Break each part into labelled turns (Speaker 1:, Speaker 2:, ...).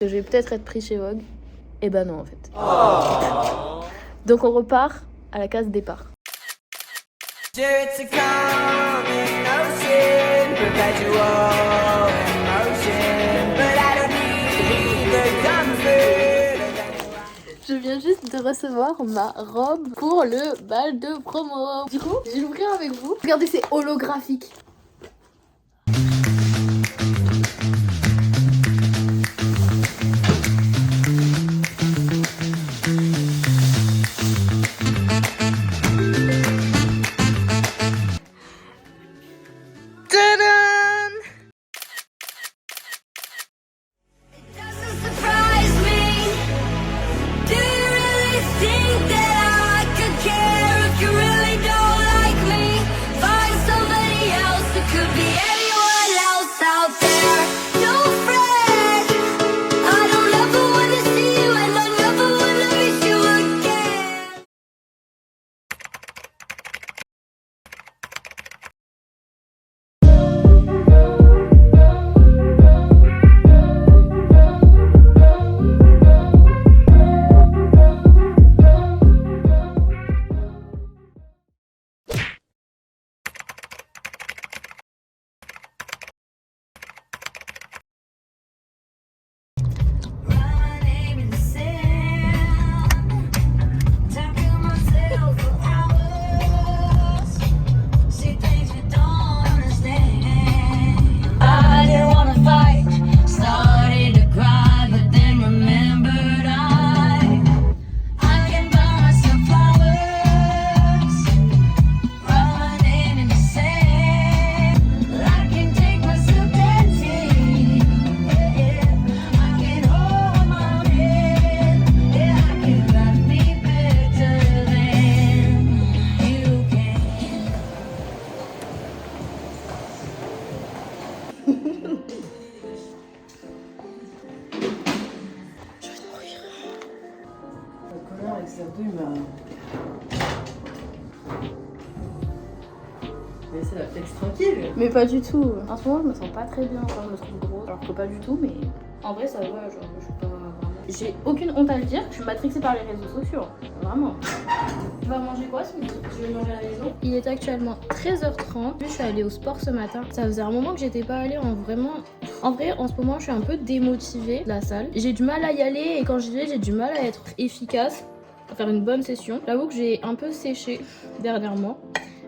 Speaker 1: Je vais peut-être être pris chez Vogue. Et bah non en fait. Donc on repart à la case départ. Je viens juste de recevoir ma robe pour le bal de promo. Du coup, je vais l'ouvrir avec vous. Regardez, c'est holographique.
Speaker 2: C'est la flex tranquille.
Speaker 1: Mais pas du tout. En ce moment, je me sens pas très bien. Enfin, je me trouve grosse. Alors que pas du tout, mais en vrai, ça va. Genre, je suis pas vraiment. J'ai aucune honte à le dire. Je suis matrixée par les réseaux sociaux. Vraiment. Tu vas manger quoi ce midi? Tu veux manger à la maison? Il est actuellement 13h30. Je suis allée au sport ce matin. Ça faisait un moment que j'étais pas allée en vraiment. En vrai, en ce moment, je suis un peu démotivée de la salle. J'ai du mal à y aller et quand j'y vais, j'ai du mal à être efficace, à faire une bonne session. J'avoue que j'ai un peu séché dernièrement.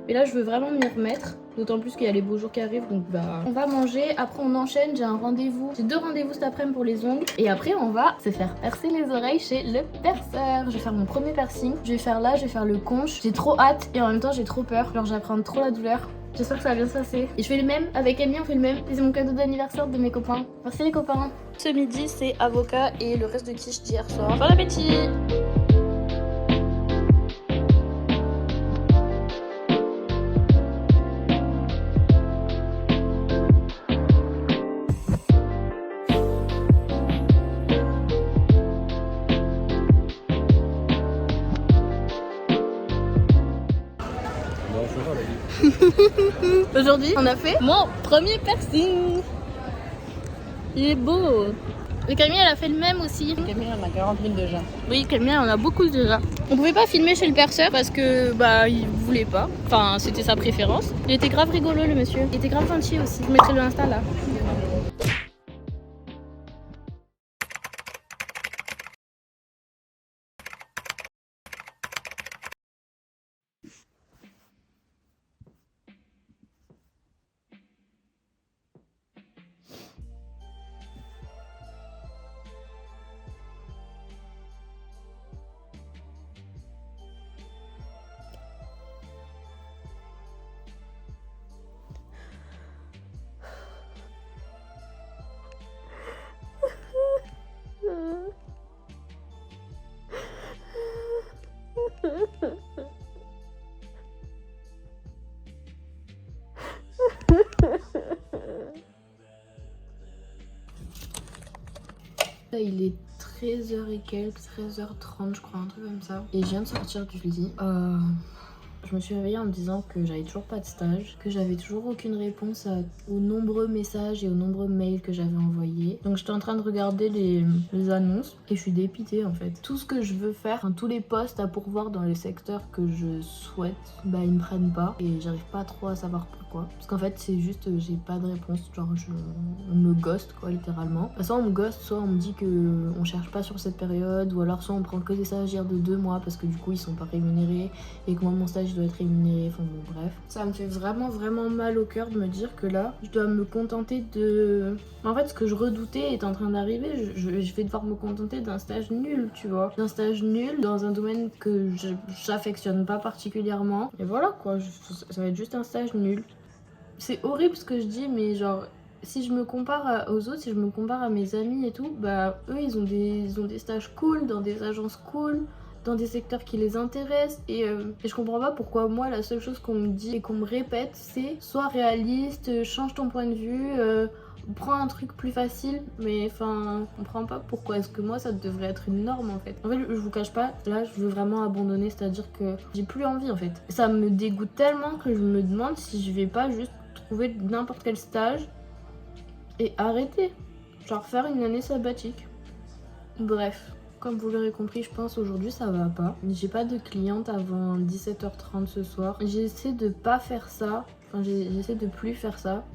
Speaker 1: Mais là, je veux vraiment m'y remettre. D'autant plus qu'il y a les beaux jours qui arrivent, donc bah... On va manger, après on enchaîne, j'ai un rendez-vous. J'ai 2 rendez-vous cet après-midi pour les ongles. Et après, on va se faire percer les oreilles chez le perceur. Je vais faire mon premier piercing. Je vais faire là, je vais faire le conche. J'ai trop hâte et en même temps, j'ai trop peur. Genre, j'apprends trop la douleur. J'espère que ça va bien se passer. Et je fais le même, avec Amy, on fait le même. C'est mon cadeau d'anniversaire de mes copains. Merci les copains. Ce midi, c'est avocat et le reste de quiche d'hier soir. Bon appétit! Aujourd'hui, on a fait mon premier piercing. Il est beau. Et Camille, elle a fait le même aussi.
Speaker 2: Camille, on a 40 000 déjà.
Speaker 1: Oui, Camille, on a beaucoup déjà. On pouvait pas filmer chez le perceur parce que bah il voulait pas. Enfin, c'était sa préférence. Il était grave rigolo le monsieur. Il était grave gentil aussi. Je mettrai le Insta là. Là, il est 13h et quelques, 13h30 je crois, un truc comme ça. Et je viens de sortir du lit.
Speaker 3: Je me suis réveillée en me disant que j'avais toujours pas de stage, que j'avais toujours aucune réponse aux nombreux messages et aux nombreux mails que j'avais envoyés. Donc j'étais en train de regarder les annonces et je suis dépitée en fait. Tout ce que je veux faire, enfin, tous les postes à pourvoir dans les secteurs que je souhaite, bah ils me prennent pas et j'arrive pas trop à savoir pourquoi. Parce qu'en fait c'est juste, j'ai pas de réponse, genre on me ghost quoi littéralement. Soit on me ghost, soit on me dit que on cherche pas sur cette période, ou alors soit on prend que des stagiaires de 2 mois parce que du coup ils sont pas rémunérés et que moi mon stage doit être rémunéré, enfin bon bref. Ça me fait vraiment mal au cœur de me dire que là je dois me contenter de... En fait ce que je redoutais est en train d'arriver, je vais devoir me contenter d'un stage nul, tu vois. D'un stage nul dans un domaine que j'affectionne pas particulièrement. Et voilà quoi, ça va être juste un stage nul. C'est horrible ce que je dis mais genre... Si je me compare aux autres, si je me compare à mes amis et tout, bah eux ils ont des stages cool, dans des agences cool, dans des secteurs qui les intéressent et je comprends pas pourquoi moi la seule chose qu'on me dit et qu'on me répète c'est sois réaliste, change ton point de vue, prends un truc plus facile, mais enfin je comprends pas pourquoi est-ce que moi ça devrait être une norme en fait. En fait je vous cache pas, là je veux vraiment abandonner, c'est-à-dire que j'ai plus envie en fait. Ça me dégoûte tellement que je me demande si je vais pas juste trouver n'importe quel stage et arrêter, genre faire une année sabbatique. Bref, comme vous l'aurez compris, je pense aujourd'hui ça va pas. J'ai pas de cliente avant 17h30 ce soir. J'essaie de pas faire ça, enfin j'essaie de plus faire ça.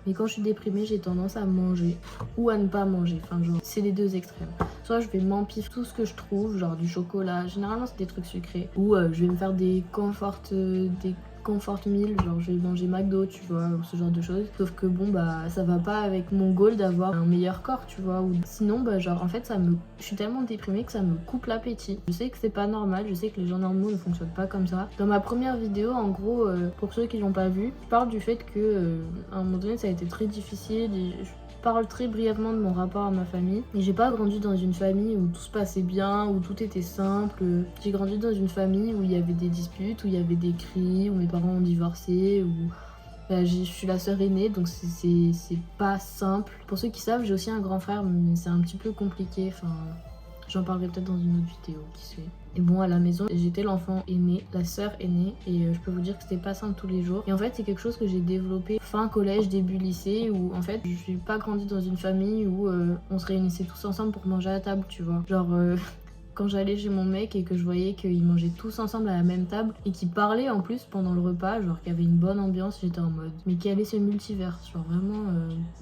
Speaker 3: Mais quand je suis déprimée, j'ai tendance à manger ou à ne pas manger. Enfin genre, c'est les deux extrêmes. Soit je vais m'empiffrer tout ce que je trouve, genre du chocolat, généralement c'est des trucs sucrés. Ou je vais me faire des comfort meal, genre je vais manger McDo, tu vois, ou ce genre de choses. Sauf que bon bah ça va pas avec mon goal d'avoir un meilleur corps, tu vois. Ou sinon bah genre en fait je suis tellement déprimée que ça me coupe l'appétit. Je sais que c'est pas normal, je sais que les gens normaux ne fonctionnent pas comme ça. Dans ma première vidéo en gros, pour ceux qui l'ont pas vu, je parle du fait que à un moment donné ça a été très difficile et je parle très brièvement de mon rapport à ma famille. Et j'ai pas grandi dans une famille où tout se passait bien, où tout était simple. J'ai grandi dans une famille où il y avait des disputes, où il y avait des cris, où mes parents ont divorcé, où je suis la sœur aînée, donc c'est pas simple. Pour ceux qui savent, j'ai aussi un grand frère, mais c'est un petit peu compliqué. Enfin, j'en parlerai peut-être dans une autre vidéo, qui sait. Et bon, à la maison, j'étais l'enfant aîné, la sœur aînée, et je peux vous dire que c'était pas simple tous les jours. Et en fait, c'est quelque chose que j'ai développé fin collège, début lycée, où en fait, je suis pas grandi dans une famille où on se réunissait tous ensemble pour manger à table, tu vois. Genre... Quand j'allais chez mon mec et que je voyais qu'ils mangeaient tous ensemble à la même table et qu'ils parlaient en plus pendant le repas, genre qu'il y avait une bonne ambiance, j'étais en mode mais quel est ce multivers, genre vraiment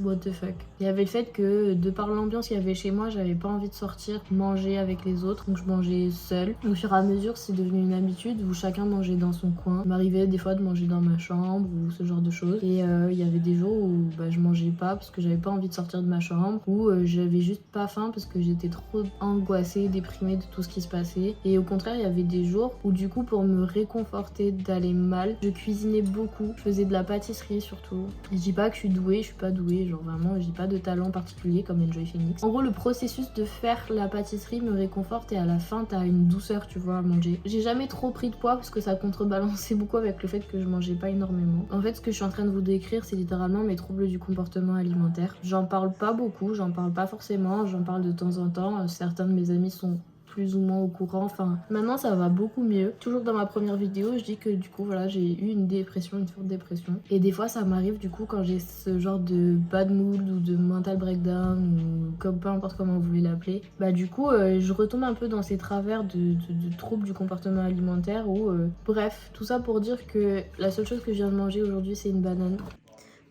Speaker 3: what the fuck. Il y avait le fait que de par l'ambiance qu'il y avait chez moi, j'avais pas envie de sortir manger avec les autres, donc je mangeais seule. Au fur et à mesure c'est devenu une habitude où chacun mangeait dans son coin. Il m'arrivait des fois de manger dans ma chambre ou ce genre de choses et il y avait des jours où je mangeais pas parce que j'avais pas envie de sortir de ma chambre ou j'avais juste pas faim parce que j'étais trop angoissée, déprimée de tout ce qui se passait. Et au contraire, il y avait des jours où du coup, pour me réconforter d'aller mal, je cuisinais beaucoup. Je faisais de la pâtisserie surtout. Je dis pas que je suis douée, je suis pas douée, genre vraiment, j'ai pas de talent particulier comme Enjoy Phoenix. En gros, le processus de faire la pâtisserie me réconforte et à la fin, t'as une douceur, tu vois, à manger. J'ai jamais trop pris de poids parce que ça contrebalançait beaucoup avec le fait que je mangeais pas énormément. En fait, ce que je suis en train de vous décrire, c'est littéralement mes troubles du comportement alimentaire. J'en parle pas beaucoup, j'en parle pas forcément, j'en parle de temps en temps. Certains de mes amis sont plus ou moins au courant, enfin maintenant ça va beaucoup mieux. Toujours dans ma première vidéo je dis que du coup voilà j'ai eu une dépression, une forte dépression et des fois ça m'arrive du coup quand j'ai ce genre de bad mood ou de mental breakdown ou comme peu importe comment vous voulez l'appeler, bah du coup je retombe un peu dans ces travers de troubles du comportement alimentaire ou bref tout ça pour dire que la seule chose que je viens de manger aujourd'hui c'est une banane.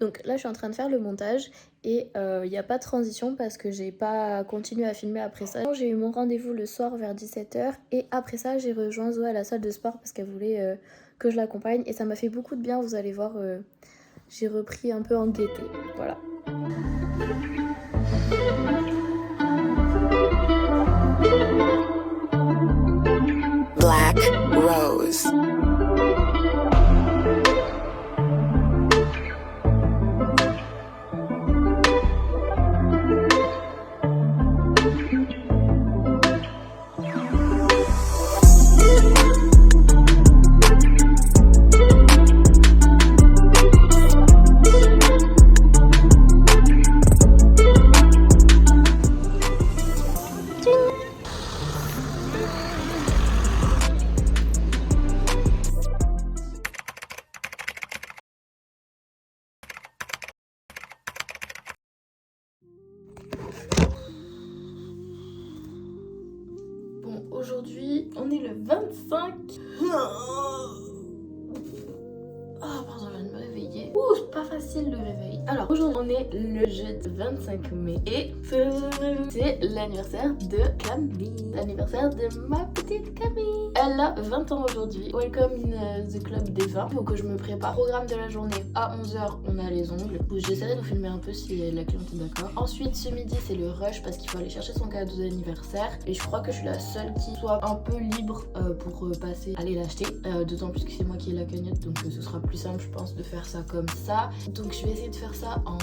Speaker 3: Donc là je suis en train de faire le montage et il n'y a pas de transition parce que j'ai pas continué à filmer après ça. J'ai eu mon rendez-vous le soir vers 17h et après ça j'ai rejoint Zoé à la salle de sport parce qu'elle voulait que je l'accompagne et ça m'a fait beaucoup de bien, vous allez voir, j'ai repris un peu en gaieté, voilà.
Speaker 4: Black Rose.
Speaker 3: aujourd'hui, on est le 25. Oh pardon, je viens de me réveiller. Ouh, c'est pas facile le réveil. Alors aujourd'hui on est le jeudi 25 mai et c'est l'anniversaire de Camille. L'anniversaire de ma petite Camille. Elle a 20 ans aujourd'hui. Welcome in the club des 20. Faut que je me prépare. Programme de la journée à 11h, on a les ongles. J'essaierai de vous filmer un peu si la cliente est d'accord. Ensuite ce midi c'est le rush parce qu'il faut aller chercher son cadeau d'anniversaire. Et je crois que je suis la seule qui soit un peu libre pour passer aller l'acheter. D'autant plus que c'est moi qui ai la cagnotte, donc ce sera plus simple je pense de faire ça comme ça. Donc je vais essayer de faire ça en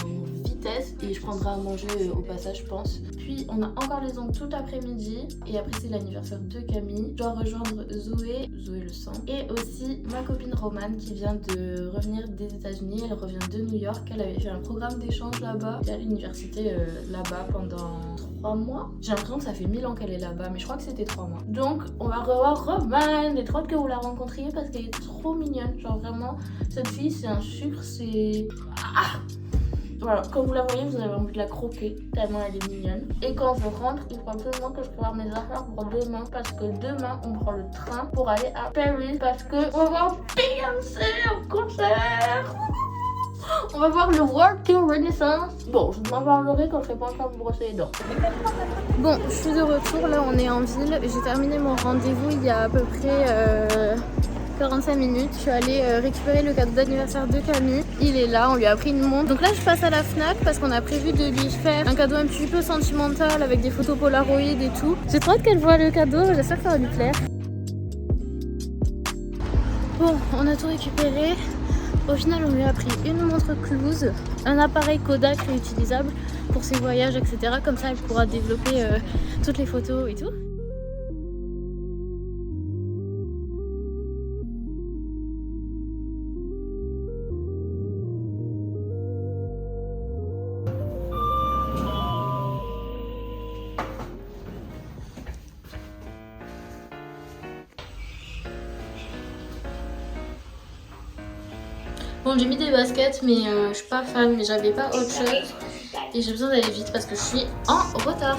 Speaker 3: vitesse et je prendrai à manger au passage je pense. Puis on a encore les ongles tout l'après-midi et après c'est l'anniversaire de Camille. Je dois rejoindre Zoé le sang, et aussi ma copine Romane qui vient de revenir des États-Unis. Elle revient de New York. Elle avait fait un programme d'échange là-bas. Elle est à l'université là-bas pendant 3 mois. J'ai l'impression que ça fait 1000 ans qu'elle est là-bas, mais je crois que c'était 3 mois. Donc on va revoir Romane. J'ai trop hâte que vous la rencontriez parce qu'elle est trop mignonne. Genre vraiment, cette fille c'est un sucre, c'est... Voilà, quand vous la voyez, vous avez envie de la croquer, tellement elle est mignonne. Et quand je rentre, il faut absolument que je prépare mes affaires pour demain, parce que demain, on prend le train pour aller à Paris, parce que on va voir Beyoncé au concert. On va voir le World Tour Renaissance. Bon, je m'en parlerai quand je serai pas en train de me brosser les dents. Bon, je suis de retour, là on est en ville. J'ai terminé mon rendez-vous il y a à peu près 45 minutes. Je suis allée récupérer le cadeau d'anniversaire de Camille. Il est là, on lui a pris une montre. Donc là je passe à la Fnac parce qu'on a prévu de lui faire un cadeau un petit peu sentimental avec des photos Polaroid et tout. J'ai trop hâte qu'elle voit le cadeau, j'espère que ça va lui plaire. Bon, on a tout récupéré. Au final on lui a pris une montre Cluse, un appareil Kodak réutilisable pour ses voyages etc. Comme ça elle pourra développer toutes les photos et tout. Bon, j'ai mis des baskets mais je suis pas fan, mais j'avais pas autre chose et j'ai besoin d'aller vite parce que je suis en retard.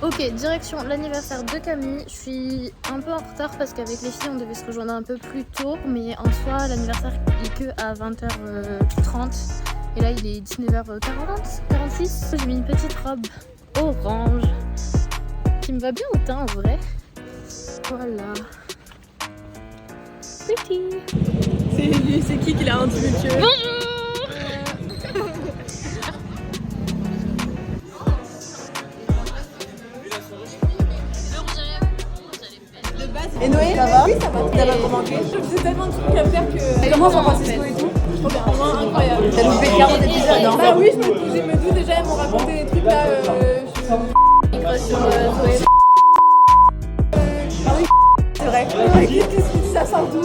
Speaker 3: Ok, direction l'anniversaire de Camille. Je suis un peu en retard parce qu'avec les filles on devait se rejoindre un peu plus tôt, mais en soi l'anniversaire est que à 20h30 et là il est 19h46. J'ai mis une petite robe orange qui me va bien au teint en vrai. Voilà. Pretty.
Speaker 2: C'est lui, c'est qui l'a rendu monsieur?
Speaker 3: Bonjour.
Speaker 2: Et Noé, ça va? Oui, ça va. Ça va commenter. J'ai tellement de trucs à faire que... Comment San Francisco et tout? Trop bien. Vraiment incroyable. T'as loupé 40 épisodes, hein? Bah oui, je me doute déjà, ils m'ont raconté des trucs là.
Speaker 3: Micro sur Zoé.
Speaker 2: Ah oui, c'est vrai. Qu'est-ce que dit ça sort d'où?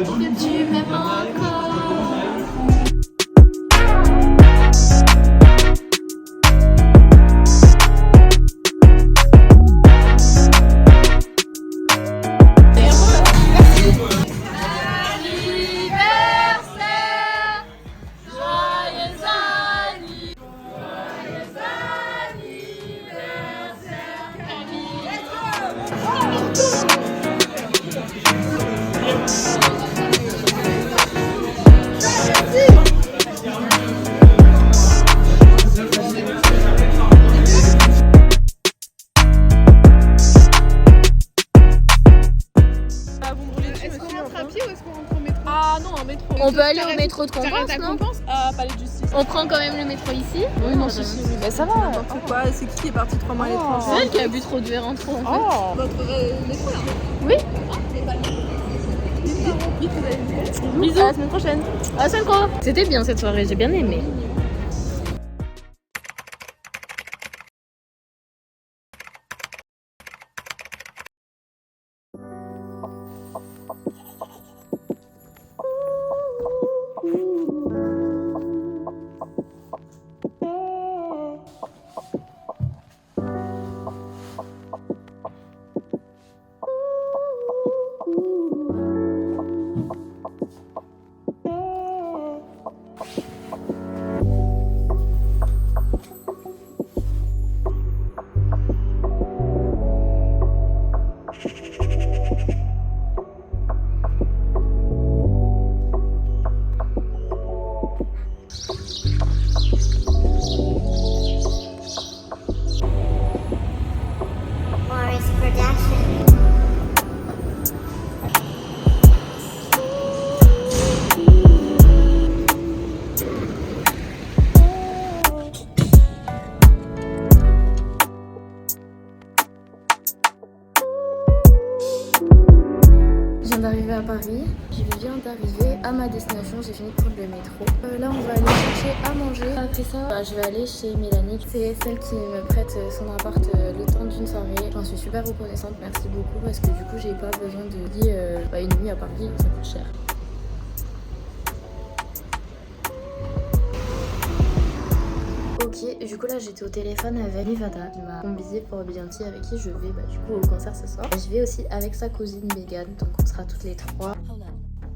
Speaker 3: Que tu m'aimes encore. On peut aller au métro de Compense, non?
Speaker 2: Ah, Palais de Justice.
Speaker 3: On prend quand même le métro ici?
Speaker 2: Oui, non, si. Mais ça va. N'importe quoi. C'est qui est parti 3 mois à l'étranger?
Speaker 3: C'est elle qui a bu trop de verre en trop en fait.
Speaker 2: Oh, votre métro là?
Speaker 3: Oui.
Speaker 2: Bisous. À la semaine prochaine.
Speaker 3: À la semaine prochaine. C'était bien cette soirée, j'ai bien aimé. arrivée à Paris. Je viens d'arriver à ma destination. J'ai fini de prendre le métro. Là, on va aller chercher à manger. Après ça, je vais aller chez Mélanie. C'est celle qui me prête son appart le temps d'une soirée. J'en suis super reconnaissante. Merci beaucoup parce que du coup, j'ai pas besoin de lit une nuit à Paris. Ça coûte cher. Ok, du coup là j'étais au téléphone avec Nevada qui m'a conviée pour Beyoncé avec qui je vais du coup au concert ce soir. Et je vais aussi avec sa cousine Megan, donc on sera toutes les trois.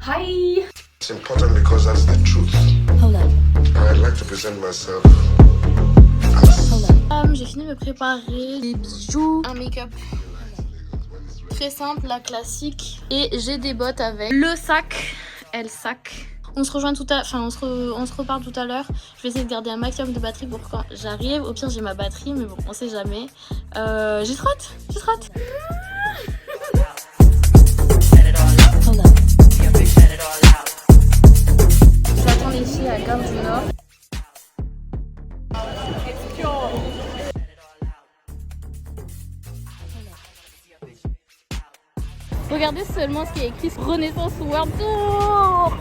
Speaker 1: Hi!
Speaker 5: It's important because that's the truth. I'd like to present myself as...
Speaker 3: J'ai fini de me préparer des bijoux, un make-up très simple, la classique. Et j'ai des bottes avec le sac, sac. On se rejoint tout à l'heure, on se reparle tout à l'heure. Je vais essayer de garder un maximum de batterie pour quand j'arrive. Au pire j'ai ma batterie, mais bon, on sait jamais. J'ai trop hâte, J'attends les filles à Gare du Nord. Regardez seulement ce qui est écrit sur Renaissance World Tour.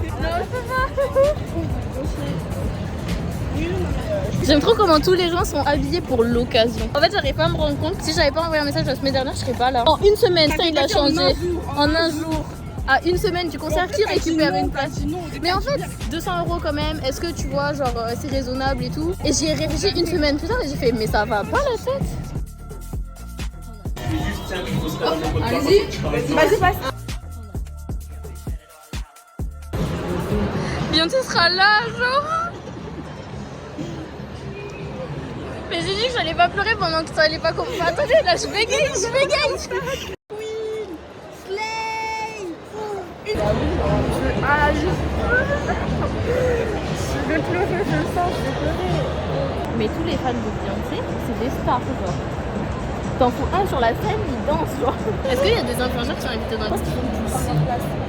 Speaker 3: J'aime trop comment tous les gens sont habillés pour l'occasion. En fait, j'arrive pas à me rendre compte. Si j'avais pas envoyé un message la semaine dernière, je serais pas là. En une semaine, ça il a changé. En un jour. À une semaine du concert, qui récupère une place? Mais en fait, 200 € quand même. Est-ce que tu vois, genre, c'est raisonnable et tout? Et j'y ai réfléchi une semaine plus tard et j'ai fait, mais ça va pas la tête?
Speaker 2: Oh, allez-y, vas-y, passe.
Speaker 3: Beyoncé sera là, genre. Mais j'ai dit que j'allais pas pleurer pendant que ça allait pas comprendre. Attendez, là, je bégaye. Ah, je vais pleurer, je le sens, je vais pleurer. Mais tous les fans de Beyoncé, c'est des stars, genre. T'en fous un sur la scène, il danse, genre. Est-ce qu'il y a des influenceurs qui sont invités dans le film?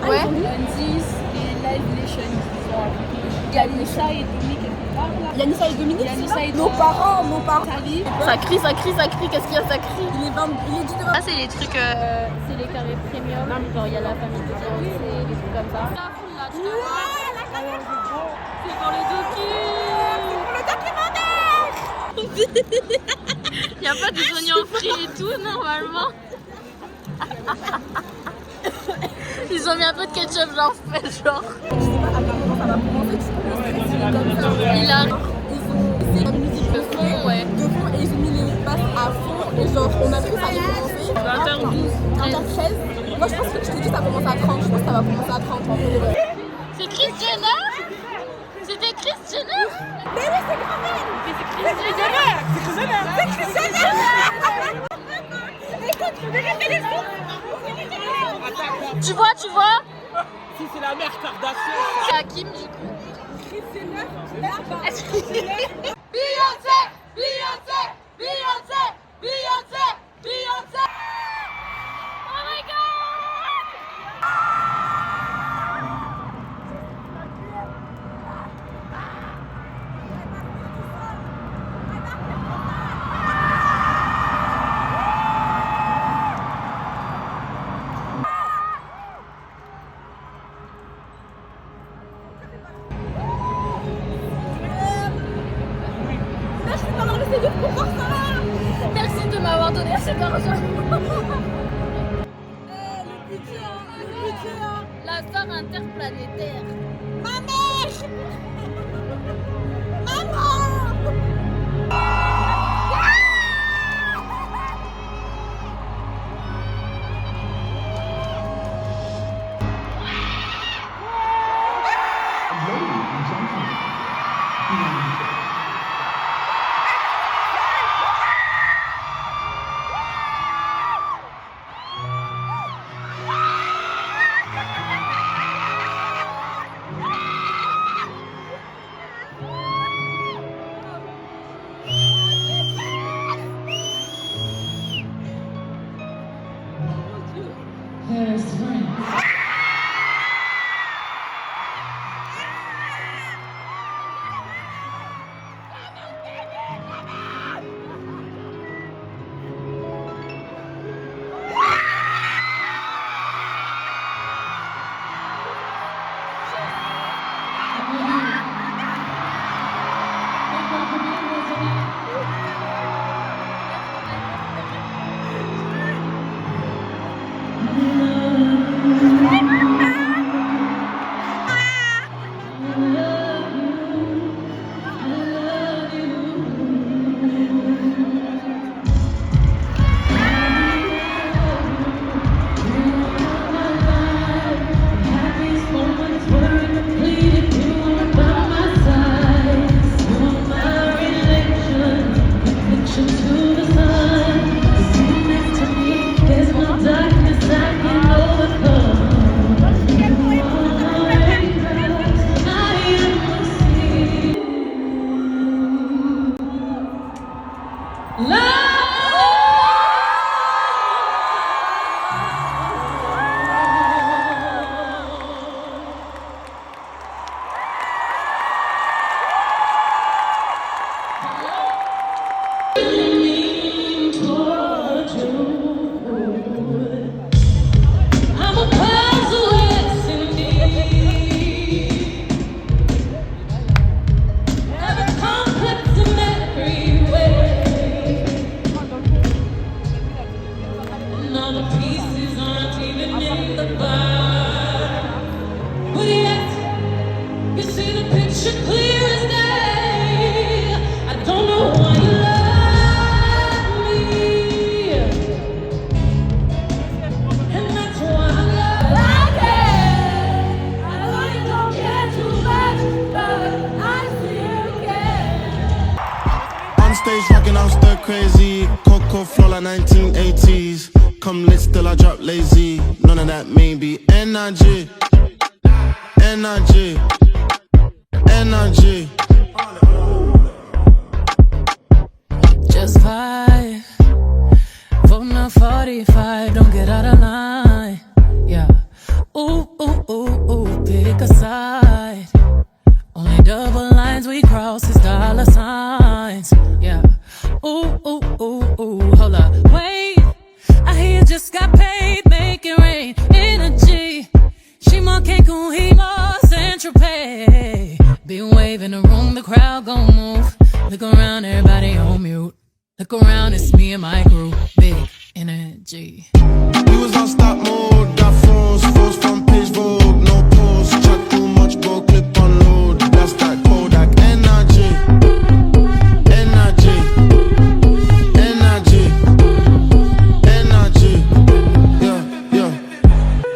Speaker 3: Ouais.
Speaker 2: Indies et Live Nation qui sont appliqués. Yanissa et Dominique, quelque part là. Yanissa et Dominique, nos parents.
Speaker 3: Ça crie, qu'est-ce qu'il y a, ça crie?
Speaker 2: Il est 10
Speaker 3: Ah, c'est les trucs, c'est les carrés premium. Genre, il y a la famille de Beyoncé, des trucs comme ça. La foule là, tu la vois? C'est pour le documentaire. Il y a pas des oignons frits et tout, normalement. Ils ont mis un peu de ketchup, genre, genre. Il a.
Speaker 2: C'est une musique de fond,
Speaker 3: ouais.
Speaker 2: De fond, et ils ont mis les basses à fond. Et genre, on a vu que ça allait commencer.
Speaker 3: 20h12.
Speaker 2: 20h13. Moi, je pense que je te dis, ça commence à 30. Je pense que ça va commencer à 30 en fait.
Speaker 3: C'est Kris Jenner? C'était Kris Jenner?
Speaker 2: Mais oui, c'est grand-mère!
Speaker 3: Mais c'est Kris Jenner!
Speaker 2: C'est Kris Jenner! Écoute, je vais rester les sons!
Speaker 3: Tu vois?
Speaker 6: Si c'est la mère Kardashian.
Speaker 3: C'est Hakim du coup.
Speaker 2: Kris Jenner, là-bas.
Speaker 3: Beyoncé! Oh my god! Merci de m'avoir donné cet argent.
Speaker 2: Le budget,
Speaker 3: La star interplanétaire.
Speaker 2: Ma mère! Maman!
Speaker 7: Go flow like 1980s. Come lit, still I drop lazy. None of that maybe. Energy, energy, energy.
Speaker 8: Just vibe. Voting on 45, don't get out of line. Yeah. Ooh, ooh, ooh, ooh, pick a side. Only double lines we cross is dollar signs. Yeah. Ooh, ooh, ooh, ooh, hold up, wait. I hear you just got paid, make it rain. Energy. She more Cancun, he more Central Pay. Big wave in the room, the crowd gon' move. Look around, everybody on mute. Look around, it's me and my crew. Big energy.
Speaker 7: We was on stop mode, got phones from Page Vogue, no